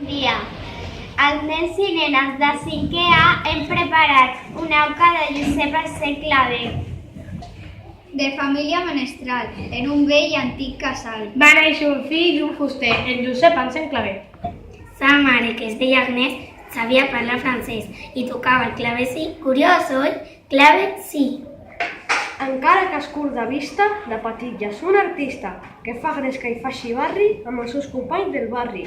dia. Els nens i nenes de 5è A hem preparat una auca de Josep al segle X. De família menestral, en un vell i antic casal. Va néixer un fill d'un fuster, el Josep Anselm Clavé. Sa mare, que es deia Agnès, sabia parlar francès i tocava el clavecí. Curiós, oi? Clave, sí. Encara que es curt de vista, de petit ja és un artista, que fa gresca i fa xivarri amb els seus companys del barri.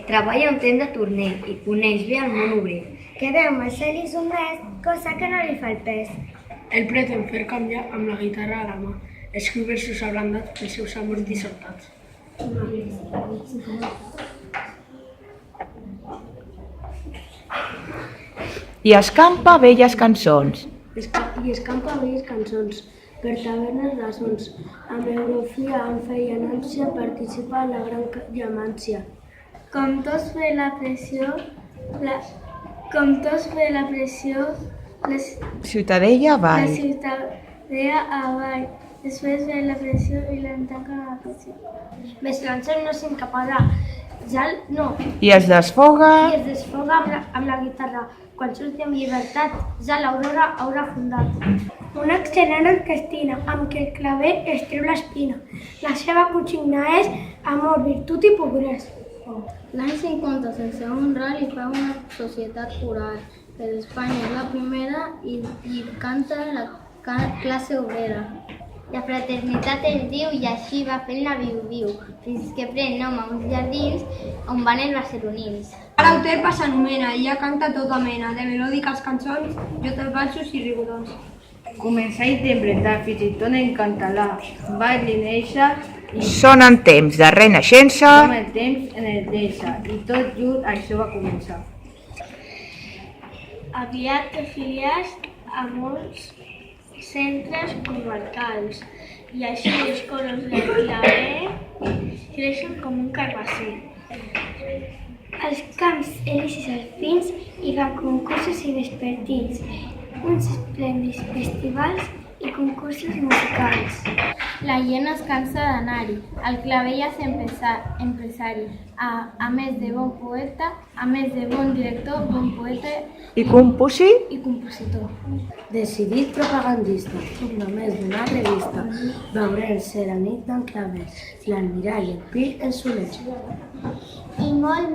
Treballa un temps de torner i coneix bé el món obrer. Que veu Marcel i Somés, cosa que no li fa el pes. El pretén fer canviar amb la guitarra a la mà. Escriu versos ablandats pels seus amors dissortats. I escampa velles cançons. I escampa velles cançons per tavernes de sons. Amb eurofia, amb fe i anància, participa en la gran llamància. Com tots fe la pressió, la Ciutadella avall. ciutadella avall. Després ve la pressió i l'entanca la pressió. Més l'Anselm no s'incaparà, I es desfoga. i es desfoga amb la guitarra. Quan surti amb llibertat, ja l'aurora haurà fundat. Una excel·lent orquestina amb què el claver es treu l'espina. La seva consigna és amor, virtut i pobresa. L'any 50, sense un ral, hi fa una societat coral, que d'Espanya és la primera i canta la classe obrera. La fraternitat es diu i així va fent la viu-viu, fins que pren nom a uns jardins on van els barcelonins. Ara Euterpa s'anomena i ja canta tota mena de melòdiques cançons, jotes valsos i rigorons. Començar a interpretar fins i tot en català. Va néixer i Són en temps de renaixença. som el temps en el deixa i tot just això va començar. Aviat afiliats a molts centres comarcals i així els coros del claver creixen com un carbasser. Als camps elisis alpins hi va concursos i vespertins, uns esplèndids festivals i concursos musicals. La gent es cansa d'anar-hi, el claver ja és empresari, a més de bon poeta, a més de bon director, bon poeta I composit. i compositor. Decidit propagandista, només d'una revista, veurem-se la nit d'en claver, l'almirall i el pi en soler. I molt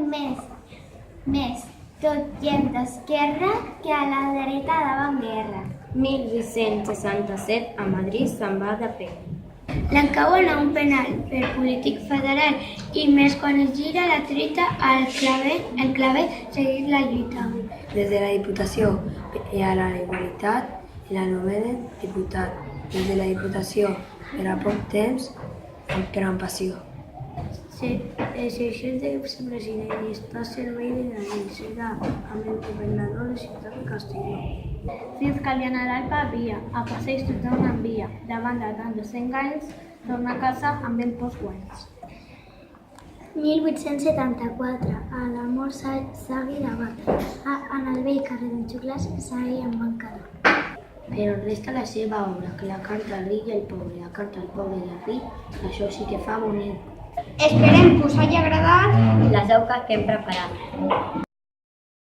més, tot gent d'esquerra que a la dreta davant guerra. 1867 a Madrid se'n va de peu. L'encauen a un penal per polític federal i més quan es gira la truita el claver segueix la lluita. Des de la Diputació i a la Igualtat i l'anomenen diputat. Des de la Diputació per a poc temps, però amb passió. S'exerceix de vicepresident i està a servei de la llei, serà amb el governador de Ciutat de Castelló. Fins que el general Pavia a passeig tothom envia, davant de tant de 100 anys, torna a casa amb ben pocs guanys. 1874, a l'amor s'hagi d'abat, en el vell carrer d'en Xuclàs s'hagi embancador. Però resta la seva obra, que la canta el ric i el pobre, la canta el pobre i el ric, això sí que fa bonic. Esperem que us hagi agradat Les auques que hem preparat.